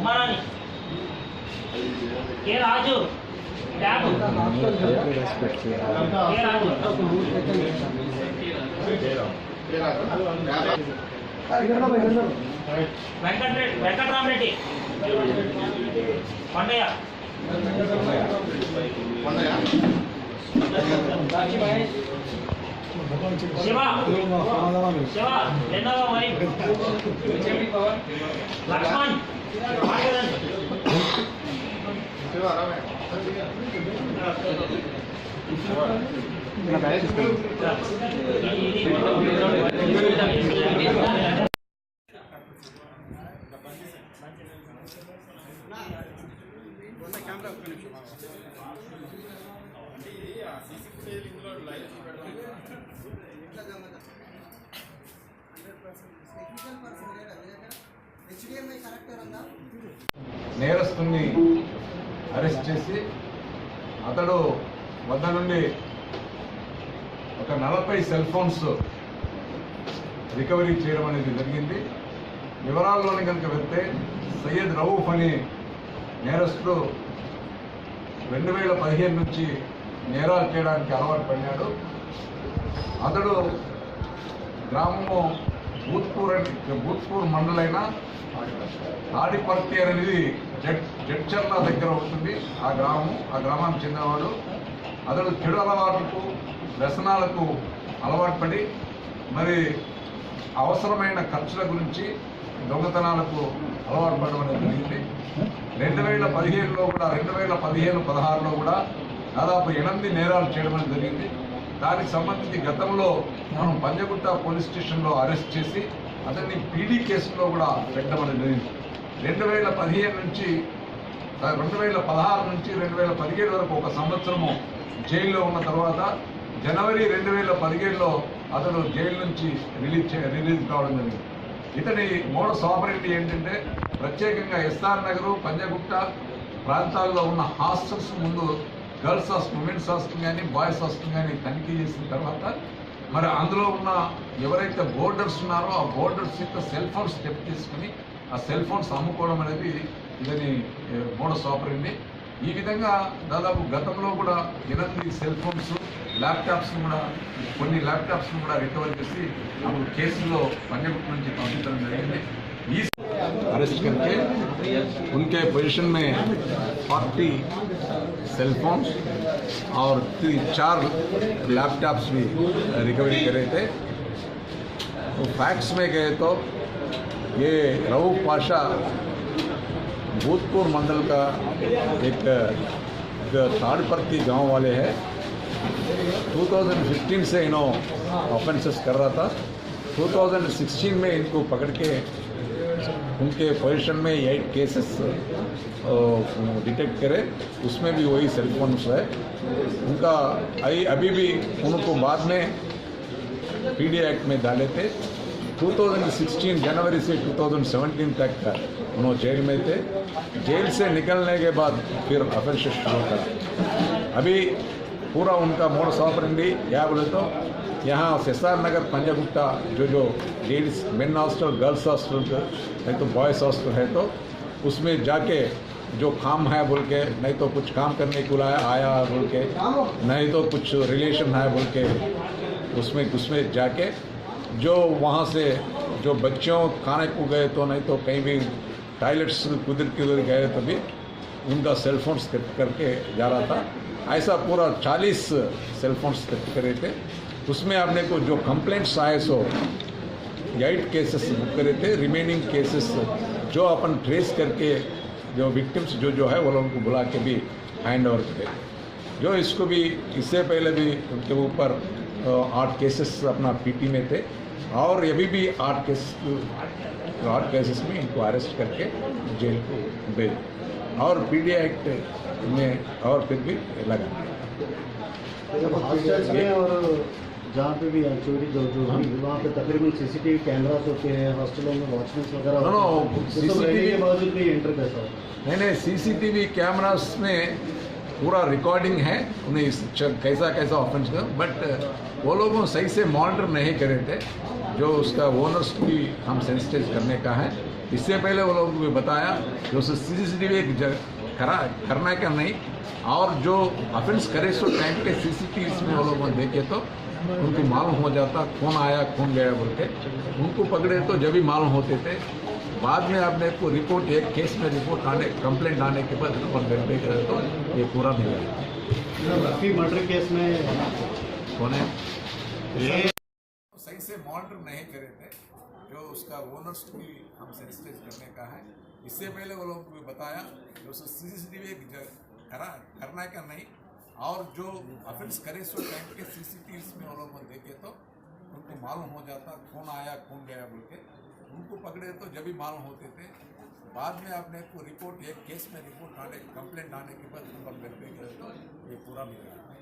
ఉమారాణి కే రాజు tab కే రాజు వెంకట్రామరెడ్డి కొండయ్య శివ శివ రెండవ మరి Laxman నేరస్తుని arrest చేసి అతడు వద్ద నుండి ఒక 40 సెల్ ఫోన్స్ రికవరీ చేయడం అనేది జరిగింది. వివరాల్లోని కనుక వెళ్తే సయ్యద్ రౌఫ్ అనే నేరస్తుడు 2015 నుంచి నేరాలు చేయడానికి అలవాటు పడినాడు. అతడు గ్రామము భూత్పూర్ మండలైన తాడిపర్తి అనేది జడ్చర్ల దగ్గర ఉంటుంది. ఆ గ్రామానికి చెందినవాడు. అతడు చెడు అలవాట్లకు వ్యసనాలకు అలవాటు పడి మరి అవసరమైన ఖర్చుల గురించి దొంగతనాలకు అలవాటు పడడం అనేది జరిగింది. 2015లో కూడా 2015-16లో కూడా దాదాపు 8 నేరాలు చేయడం అనేది జరిగింది. దానికి సంబంధించి గతంలో మనం పంజగుట్ట పోలీస్ స్టేషన్లో అరెస్ట్ చేసి అతన్ని పీడీ కేసులో కూడా పెట్టడం అనేది జరిగింది. 2016 నుంచి 2017 వరకు ఒక సంవత్సరము జైల్లో ఉన్న తర్వాత జనవరి 2017లో అతడు జైలు నుంచి రిలీజ్ కావడం జరిగింది. ఇతని మోడస్ ఆపరేండి ఏంటంటే ప్రత్యేకంగా ఎస్ఆర్ నగర్, పంజగుట్ట ప్రాంతాల్లో ఉన్న హాస్టల్స్ ముందు గర్ల్స్ హాస్టల్, ఉమెన్స్ హాస్టల్ కానీ బాయ్స్ హాస్టల్ కానీ తనిఖీ చేసిన తర్వాత మరి అందులో ఉన్న ఎవరైతే బోర్డర్స్ ఉన్నారో ఆ బోర్డర్స్ యొక్క సెల్ ఫోన్స్ స్టెప్ తీసుకుని ఆ సెల్ ఫోన్స్ అమ్ముకోవడం అనేది ఇదని మోడస్ ఆపరేండి. ఈ విధంగా దాదాపు గతంలో కూడా 8 సెల్ ఫోన్స్, ల్యాప్టాప్స్ను కూడా కొన్ని ల్యాప్టాప్స్ను కూడా రికవర్ చేసి అప్పుడు కేసులో పంజగుట్ట నుంచి పంపించడం జరిగింది. ఈ अरेस्ट करके उनके पोजीशन में 40 सेल फोन्स और 4 लैपटॉप्स भी रिकवरी करे थे। तो फैक्ट्स में गए तो ये रऊफ पाशा भूतपुर मंडल का एक ताड़पर्ती गांव वाले हैं। 2015 से इन्हों ऑफेंसेस कर रहा था। 2016 में इनको पकड़ के उनके पोजीशन में 8 केसेस डिटेक्ट करे, उसमें भी वही सेल फोन्स है उनका। अभी भी उनको बाद में पीडी एक्ट में डाले थे। 2016 जनवरी से 2017 तक उन्होंने जेल में थे। जेल से निकलने के बाद फिर ऑफेंसेस शुरू करा। अभी पूरा उनका मोडस ऑपरेंडी क्या बोले तो यहाँ एसआर नगर पंजगुट्टा जो ladies main hostel, girls hostel नहीं तो बॉयज़ हॉस्टल है तो उसमें जाके जो काम है बोल के, नहीं तो कुछ काम करने को आया बोल के, नहीं तो कुछ रिलेशन है बोल के उसमें जाके जो वहाँ से जो बच्चों खाने को गए तो नहीं तो कहीं भी टॉयलेट्स कुदर गए तो भी उनका सेल फोन स्क्रिप्ट करके जा रहा था। ऐसा पूरा 40 सेल फोन स्क्रिप्ट करे थे। उसमें आपने को जो कंप्लेंट्स आए सो 8 केसेस बुक करे थे। रिमेनिंग केसेस जो अपन ट्रेस करके जो विक्टिम्स जो है वो लोगों को बुला के भी हैंड ओवर करे। जो इसको भी इससे पहले भी उनके ऊपर 8 केसेस अपना पीटी में थे और अभी भी 8 केसेस में इनको अरेस्ट करके जेल को भेज और पीडी एक्ट में और फिर भी लगा। और जहाँ पे भी चोरी जो वहाँ पे तकरीबन सीसीटीवी कैमरास होते हैं, हॉस्टलों में वॉचमैन वगैरह सीसीटीवी के बावजूद भी एंटर कैसा होता है? नहीं, सीसीटीवी कैमरास में पूरा रिकॉर्डिंग है, उन्हें कैसा ऑफेंस कर, बट वो लोगों सही से मॉनिटर नहीं करे थे। जो उसका ओनर्स भी हम सेंसिटाइज करने का है इससे पहले वो लोगों को बताया जो CCTV एक करना क्या नहीं, और जो ऑफेंस करे सो टाइम के CCTV में वो लोग देखे तो उनको मालूम हो जाता कौन आया कौन गया बोल के। उनको पकड़े तो जब भी मालूम होते थे। बाद में आपने को रिपोर्ट एक केस में रिपोर्ट आने कंप्लेंट आने के बाद रिपोर्ट वेरीफाई करे तो ये पूरा नहीं है। रफी मर्डर केस में कौन है ये सही से मॉनिटर नहीं करे थे, जो उसका ओनर्स भी हम सेंसिटाइज करने का है। इससे पहले वो लोगों को बताया जो CCTV करना क्या नहीं, और जो ऑफेंस करे सो टाइम के CCTV में वो लोग देखे तो उनको मालूम हो जाता कौन आया कौन गया बोल के। उनको पकड़े तो जब भी मालूम होते थे। बाद में आपने को रिपोर्ट एक केस में रिपोर्ट आने कंप्लेंट आने के बाद वेरीफाई करे तो ये पूरा मिल रहा है।